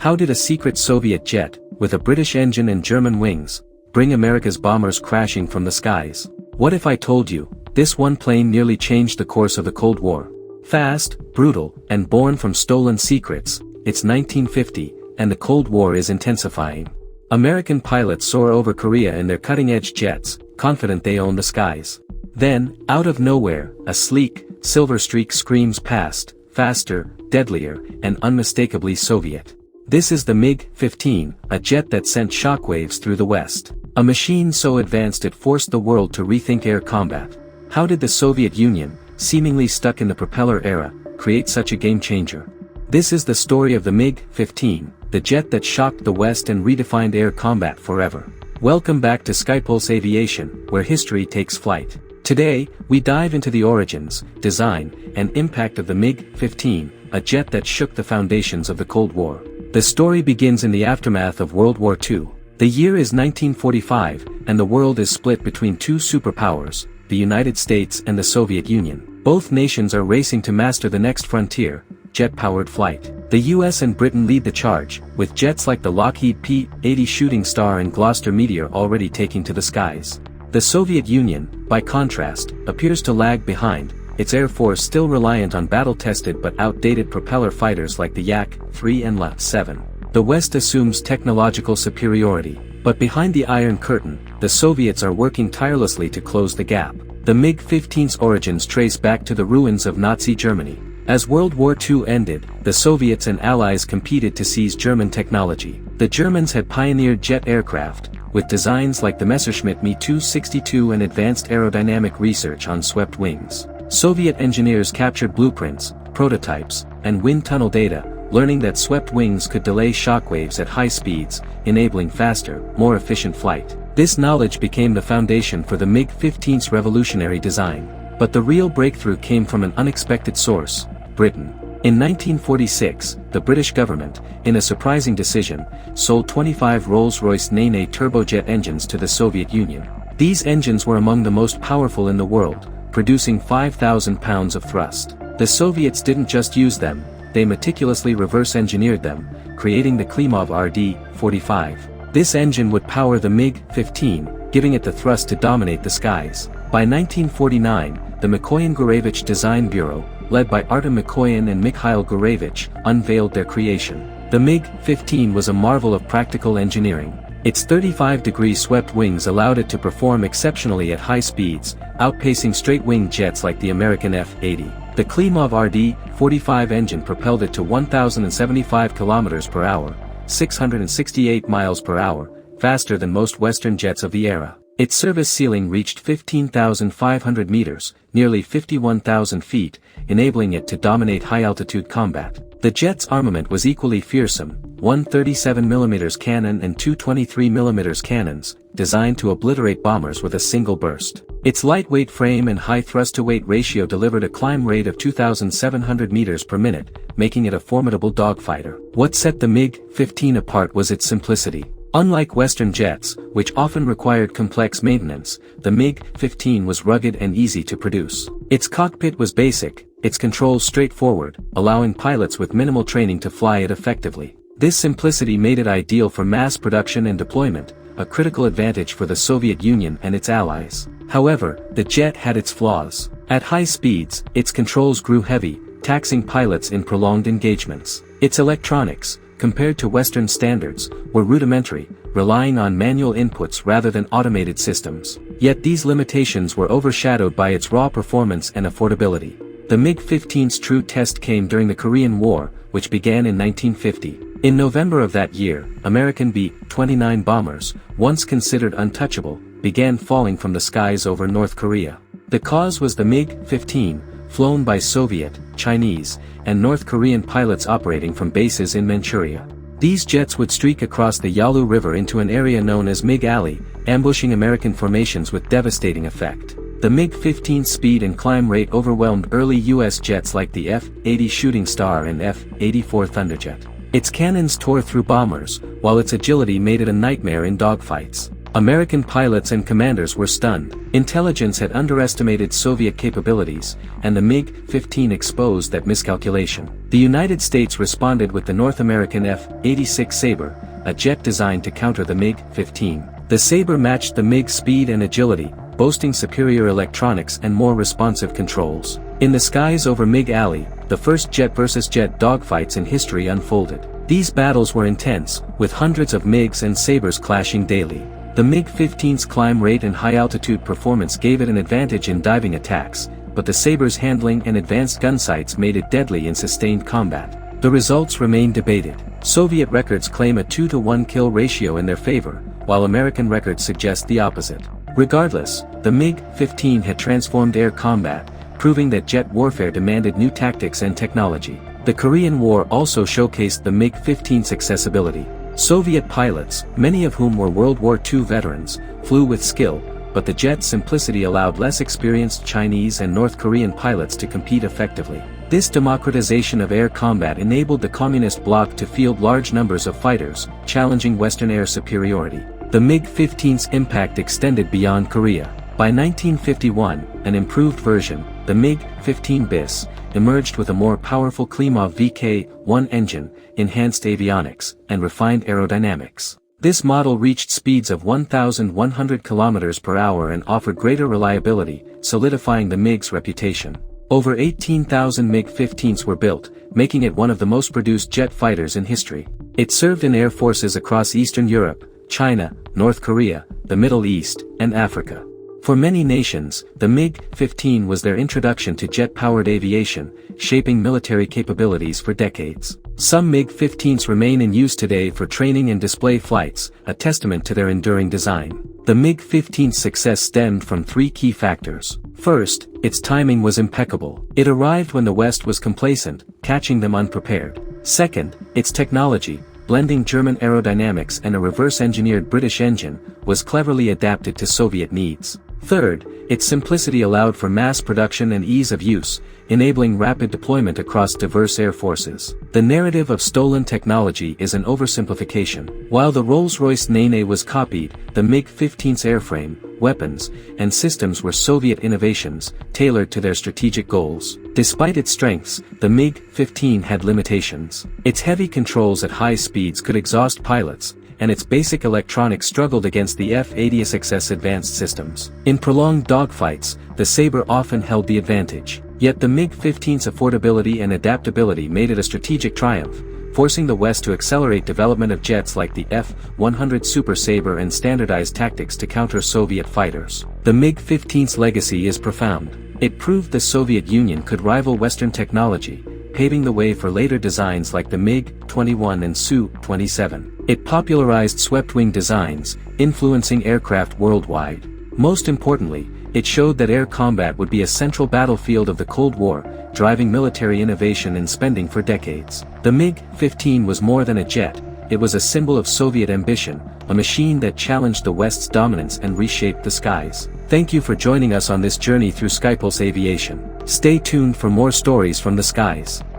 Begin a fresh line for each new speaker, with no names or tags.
How did a secret Soviet jet, with a British engine and German wings, bring America's bombers crashing from the skies? What if I told you, this one plane nearly changed the course of the Cold War? Fast, brutal, and born from stolen secrets, it's 1950, and the Cold War is intensifying. American pilots soar over Korea in their cutting-edge jets, confident they own the skies. Then, out of nowhere, a sleek, silver streak screams past, faster, deadlier, and unmistakably Soviet. This is the MiG-15, a jet that sent shockwaves through the West. A machine so advanced it forced the world to rethink air combat. How did the Soviet Union, seemingly stuck in the propeller era, create such a game-changer? This is the story of the MiG-15, the jet that shocked the West and redefined air combat forever. Welcome back to Skypulse Aviation, where history takes flight. Today, we dive into the origins, design, and impact of the MiG-15, a jet that shook the foundations of the Cold War. The story begins in the aftermath of World War II. The year is 1945, and the world is split between two superpowers, the United States and the Soviet Union. Both nations are racing to master the next frontier, jet-powered flight. The US and Britain lead the charge, with jets like the Lockheed P-80 Shooting Star and Gloucester Meteor already taking to the skies. The Soviet Union, by contrast, appears to lag behind, its air force still reliant on battle-tested but outdated propeller fighters like the Yak-3 and La-7. The West assumes technological superiority, but behind the Iron Curtain, the Soviets are working tirelessly to close the gap. The MiG-15's origins trace back to the ruins of Nazi Germany. As World War II ended, the Soviets and Allies competed to seize German technology. The Germans had pioneered jet aircraft, with designs like the Messerschmitt Me 262 and advanced aerodynamic research on swept wings. Soviet engineers captured blueprints, prototypes, and wind tunnel data, learning that swept wings could delay shockwaves at high speeds, enabling faster, more efficient flight. This knowledge became the foundation for the MiG-15's revolutionary design. But the real breakthrough came from an unexpected source, Britain. In 1946, the British government, in a surprising decision, sold 25 Rolls-Royce Nene turbojet engines to the Soviet Union. These engines were among the most powerful in the world, producing 5,000 pounds of thrust. The Soviets didn't just use them, they meticulously reverse-engineered them, creating the Klimov RD-45. This engine would power the MiG-15, giving it the thrust to dominate the skies. By 1949, the Mikoyan-Gurevich Design Bureau, led by Artem Mikoyan and Mikhail Gurevich, unveiled their creation. The MiG-15 was a marvel of practical engineering. Its 35-degree swept wings allowed it to perform exceptionally at high speeds, outpacing straight-wing jets like the American F-80. The Klimov RD-45 engine propelled it to 1,075 km per hour, 668 miles per hour, faster than most Western jets of the era. Its service ceiling reached 15,500 meters, nearly 51,000 feet, enabling it to dominate high-altitude combat. The jet's armament was equally fearsome, one 37mm cannon and two 23mm cannons, designed to obliterate bombers with a single burst. Its lightweight frame and high thrust-to-weight ratio delivered a climb rate of 2,700 meters per minute, making it a formidable dogfighter. What set the MiG-15 apart was its simplicity. Unlike Western jets, which often required complex maintenance, the MiG-15 was rugged and easy to produce. Its cockpit was basic, its controls straightforward, allowing pilots with minimal training to fly it effectively. This simplicity made it ideal for mass production and deployment, a critical advantage for the Soviet Union and its allies. However, the jet had its flaws. At high speeds, its controls grew heavy, taxing pilots in prolonged engagements. Its electronics, compared to Western standards, were rudimentary, relying on manual inputs rather than automated systems. Yet these limitations were overshadowed by its raw performance and affordability. The MiG-15's true test came during the Korean War, which began in 1950. In November of that year, American B-29 bombers, once considered untouchable, began falling from the skies over North Korea. The cause was the MiG-15, flown by Soviet, Chinese, and North Korean pilots operating from bases in Manchuria. These jets would streak across the Yalu River into an area known as MiG Alley, ambushing American formations with devastating effect. The MiG-15's speed and climb rate overwhelmed early U.S. jets like the F-80 Shooting Star and F-84 Thunderjet. Its cannons tore through bombers, while its agility made it a nightmare in dogfights. American pilots and commanders were stunned. Intelligence had underestimated Soviet capabilities, and the MiG-15 exposed that miscalculation. The United States responded with the North American F-86 Sabre, a jet designed to counter the MiG-15. The Sabre matched the MiG's speed and agility, boasting superior electronics and more responsive controls. In the skies over MiG Alley, the first jet versus jet dogfights in history unfolded. These battles were intense, with hundreds of MiGs and Sabres clashing daily. The MiG-15's climb rate and high-altitude performance gave it an advantage in diving attacks, but the Sabre's handling and advanced gun sights made it deadly in sustained combat. The results remain debated. Soviet records claim a 2-to-1 kill ratio in their favor, while American records suggest the opposite. Regardless, the MiG-15 had transformed air combat, proving that jet warfare demanded new tactics and technology. The Korean War also showcased the MiG-15's accessibility. Soviet pilots, many of whom were World War II veterans, flew with skill, but the jet's simplicity allowed less experienced Chinese and North Korean pilots to compete effectively. This democratization of air combat enabled the Communist bloc to field large numbers of fighters, challenging Western air superiority. The MiG-15's impact extended beyond Korea. By 1951, an improved version, the MiG-15 bis, emerged with a more powerful Klimov VK-1 engine, enhanced avionics, and refined aerodynamics. This model reached speeds of 1,100 km per hour and offered greater reliability, solidifying the MiG's reputation. Over 18,000 MiG-15s were built, making it one of the most produced jet fighters in history. It served in air forces across Eastern Europe, China, North Korea, the Middle East, and Africa. For many nations, the MiG-15 was their introduction to jet-powered aviation, shaping military capabilities for decades. Some MiG-15s remain in use today for training and display flights, a testament to their enduring design. The MiG-15's success stemmed from three key factors. First, its timing was impeccable. It arrived when the West was complacent, catching them unprepared. Second, its technology, blending German aerodynamics and a reverse-engineered British engine, was cleverly adapted to Soviet needs. Third, its simplicity allowed for mass production and ease of use, enabling rapid deployment across diverse air forces. The narrative of stolen technology is an oversimplification. While the Rolls-Royce Nene was copied, the MiG-15's airframe, weapons, and systems were Soviet innovations, tailored to their strategic goals. Despite its strengths, the MiG-15 had limitations. Its heavy controls at high speeds could exhaust pilots, and its basic electronics struggled against the F-86's advanced systems. In prolonged dogfights, the Sabre often held the advantage. Yet the MiG-15's affordability and adaptability made it a strategic triumph, forcing the West to accelerate development of jets like the F-100 Super Sabre and standardized tactics to counter Soviet fighters. The MiG-15's legacy is profound. It proved the Soviet Union could rival Western technology, paving the way for later designs like the MiG-21 and Su-27. It popularized swept-wing designs, influencing aircraft worldwide. Most importantly, it showed that air combat would be a central battlefield of the Cold War, driving military innovation and spending for decades. The MiG-15 was more than a jet, it was a symbol of Soviet ambition, a machine that challenged the West's dominance and reshaped the skies. Thank you for joining us on this journey through Skypulse Aviation. Stay tuned for more stories from the skies.